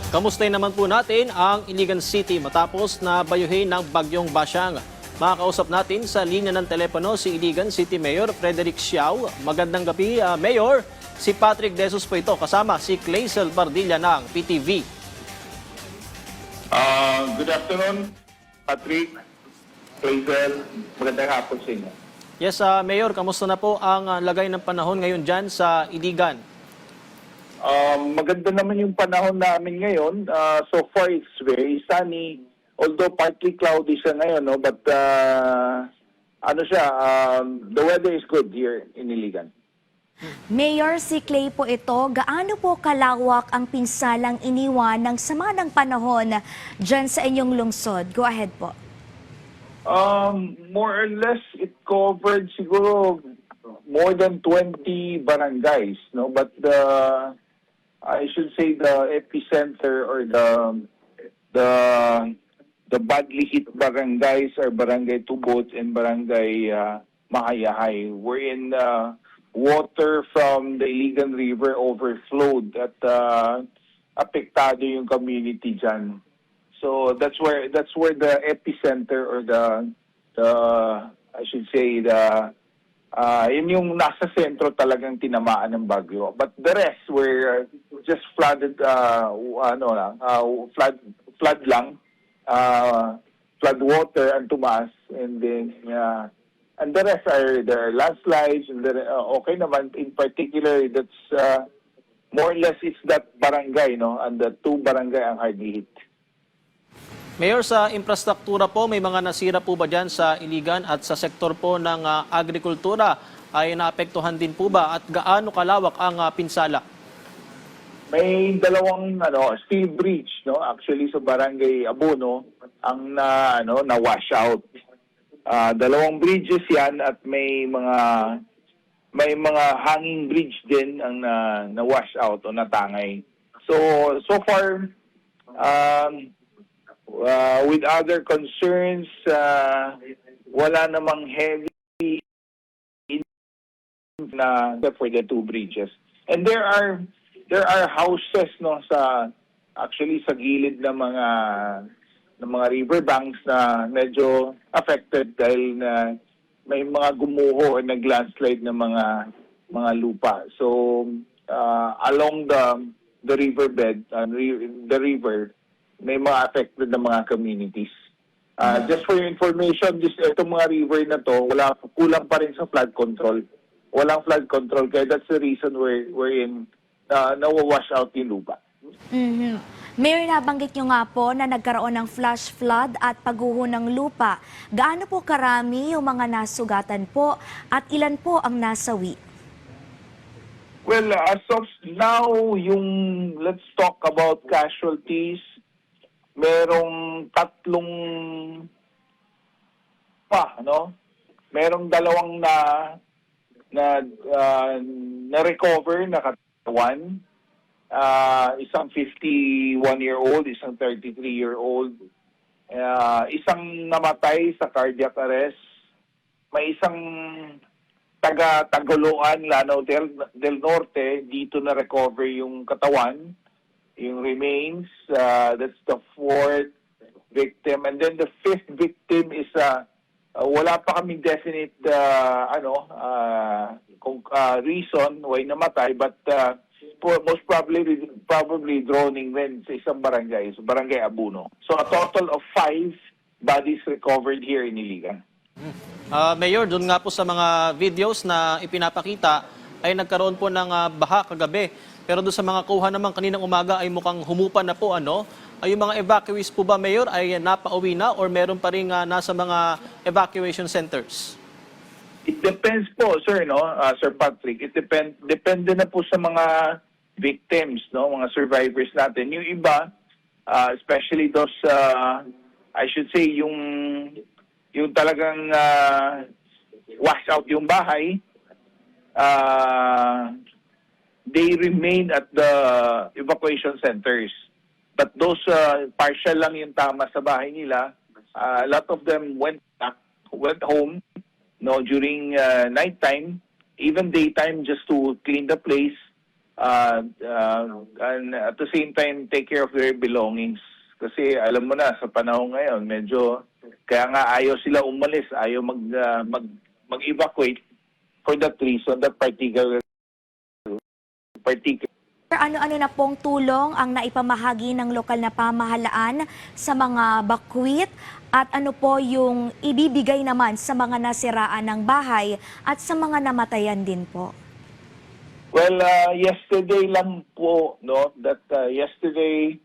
Kamustahin naman po natin ang Iligan City matapos na bayuhin ng bagyong Basyang. Makakausap natin sa linya ng telepono si Iligan City Mayor Frederick Xiao. Magandang gabi, Mayor. Si Patrick Desus po ito kasama si Clazel Pardilla ng PTV. Good afternoon, Patrick, Clazel. Magandang hapon sa inyo. Yes, Mayor, kamusta na po ang lagay ng panahon ngayon dyan sa Iligan? Maganda naman yung panahon namin ngayon. So far, it's very sunny. Although partly cloudy siya ngayon, no? But the weather is good here in Iligan. Mayor, si Clay po ito, gaano po kalawak ang pinsalang iniwan ng sama ng panahon dyan sa inyong lungsod? Go ahead po. More or less, it covered siguro more than 20 barangays, no? But I should say the epicenter or the badly hit barangays are Barangay Tubot and Barangay Mahayahay, wherein water from the Iligan River overflowed at apektado yung community dyan. So that's where the epicenter or the I should say yun yung nasa sentro talagang tinamaan ng bagyo. But the rest were just flooded flood lang. Flood water ang tumaas, and then and the rest are the landslides, and okay naman. In particular, that's more or less it's that barangay, no, and the two barangay ang hardly hit. Mayor, sa infrastruktura po, may mga nasira po ba dyan sa Iligan at sa sektor po ng agrikultura ay naapektuhan din po ba at gaano kalawak ang pinsala? May dalawang steel bridge, no, actually sa Barangay Abono ang na wash out. Dalawang bridges 'yan at may mga hanging bridge din ang na wash out o natangay. So far with other concerns, wala namang heavy na for the two bridges. And there are houses, no, actually sa gilid ng mga riverbanks na medyo affected dahil na may mga gumuho o nag-landslide na mga lupa. So along the riverbed, the river, may mga affected na mga communities. Just for your information, itong mga river na to, kulang pa rin sa flood control. Walang flood control, kaya that's the reason we're in nawawash out yung lupa. Mayor, nabanggit nyo nga po na nagkaroon ng flash flood at pagguho ng lupa. Gaano po karami yung mga nasugatan po at ilan po ang nasawi? Well, as of now, let's talk about casualties. Merong tatlong merong dalawang na-recover na katawan. Isang 51-year-old, isang 33-year-old. Isang namatay sa cardiac arrest. May isang taga-Tagoloan, Lanao del Norte, dito na-recover yung katawan, yung remains. That's the fourth victim. And then the fifth victim is wala pa kaming definite reason why namatay, but most probably droning rin sa isang barangay, so Barangay Abono. So a total of 5 bodies recovered here in Iligan. Mayor, doon nga po sa mga videos na ipinapakita ay nagkaroon po ng baha kagabi. Pero doon sa mga kuha naman kaninang umaga ay mukhang humupa na po. Ay yung mga evacuees po ba, Mayor, ay napauwi na or meron pa rin nasa mga evacuation centers? It depends po, sir, no, Sir Patrick. Depende na po sa mga victims, no, mga survivors natin. Yung iba, especially those, I should say, yung talagang wash out yung bahay, they remain at the evacuation centers. But those partial lang yung tama sa bahay nila, a lot of them went home, no, during nighttime, even daytime, just to clean the place. and at the same time take care of their belongings. Kasi alam mo na sa panahon ngayon medyo kaya nga ayaw sila umalis, ayaw mag-evacuate for that reason, that particular. Ano-ano na pong tulong ang naipamahagi ng lokal na pamahalaan sa mga bakwit at ano po yung ibibigay naman sa mga nasiraan ng bahay at sa mga namatayan din po? Well, yesterday lang po, no, that yesterday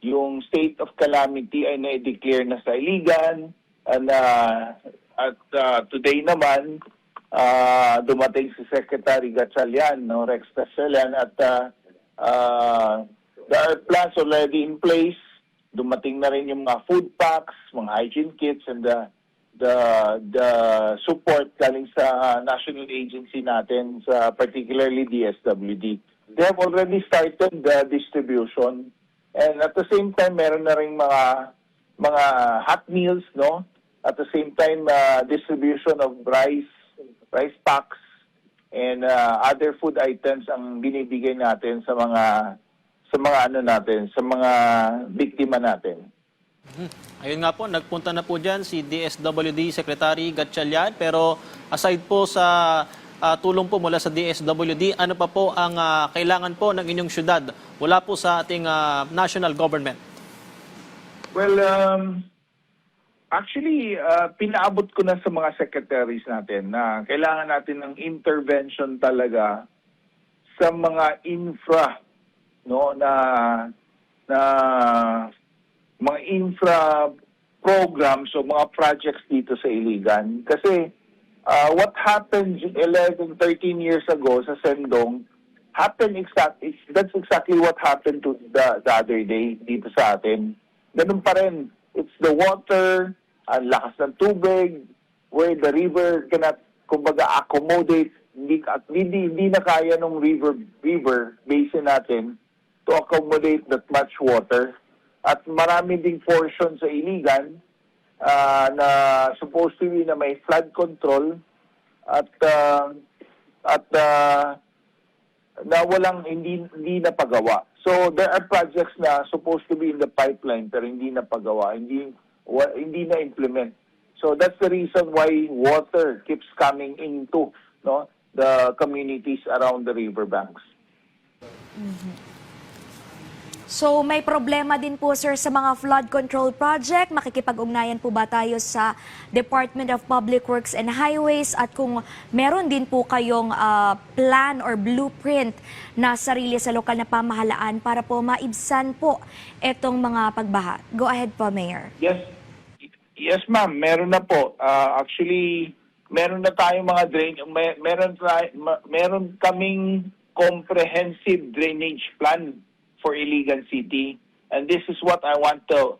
yung state of calamity ay na-declare na sa Iligan, and at today naman dumating si Secretary Gatchalian, no, Rex Gatchalian, at there are plans already in place. Dumating na rin yung mga food packs, mga hygiene kits, and the support galing sa national agency natin, sa particularly DSWD. They have already started the distribution, and at the same time meron na ring mga hot meals, no? At the same time distribution of rice packs and other food items ang binibigay natin sa mga biktima natin. Ayun nga po, nagpunta na po dyan si DSWD Secretary Gatchalian. Pero aside po sa tulong po mula sa DSWD, ano pa po ang kailangan po ng inyong syudad mula po sa ating national government? Well, actually, pinaabot ko na sa mga secretaries natin na kailangan natin ng intervention talaga sa mga infra, no, na mga infra programs o mga projects dito sa Iligan. Kasi what happened 11, 13 years ago sa Sendong, that's exactly what happened to the other day dito sa atin. Ganun pa rin. It's the water, ang lakas ng tubig, where the river cannot, kumbaga, accommodate, hindi na kaya ng river basin natin to accommodate that much water. At marami ding portion sa Iligan na supposed to be na may flood control at na walang hindi napagawa. So there are projects na supposed to be in the pipeline pero hindi napagawa, hindi na implement. So that's the reason why water keeps coming into, no, the communities around the riverbanks. So may problema din po sir sa mga flood control project. Makikipag-ugnayan po ba tayo sa Department of Public Works and Highways at kung meron din po kayong plan or blueprint na sarili sa lokal na pamahalaan para po maibsan po itong mga pagbaha? Go ahead po, Mayor. Yes ma'am, meron na po. Actually, meron na tayong mga meron kaming comprehensive drainage plan for Iligan City, and this is what I want to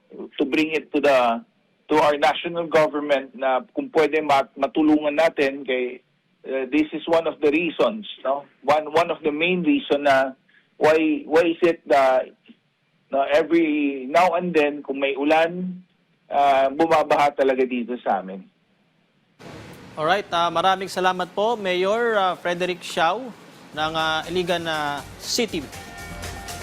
bring it to our national government na kung pwede matulungan natin kay this is one of the reasons, no, one of the main reason na why is it that every now and then kung may ulan bumabaha talaga dito sa amin. Alright, maraming salamat po Mayor Frederick Siao ng Iligan City.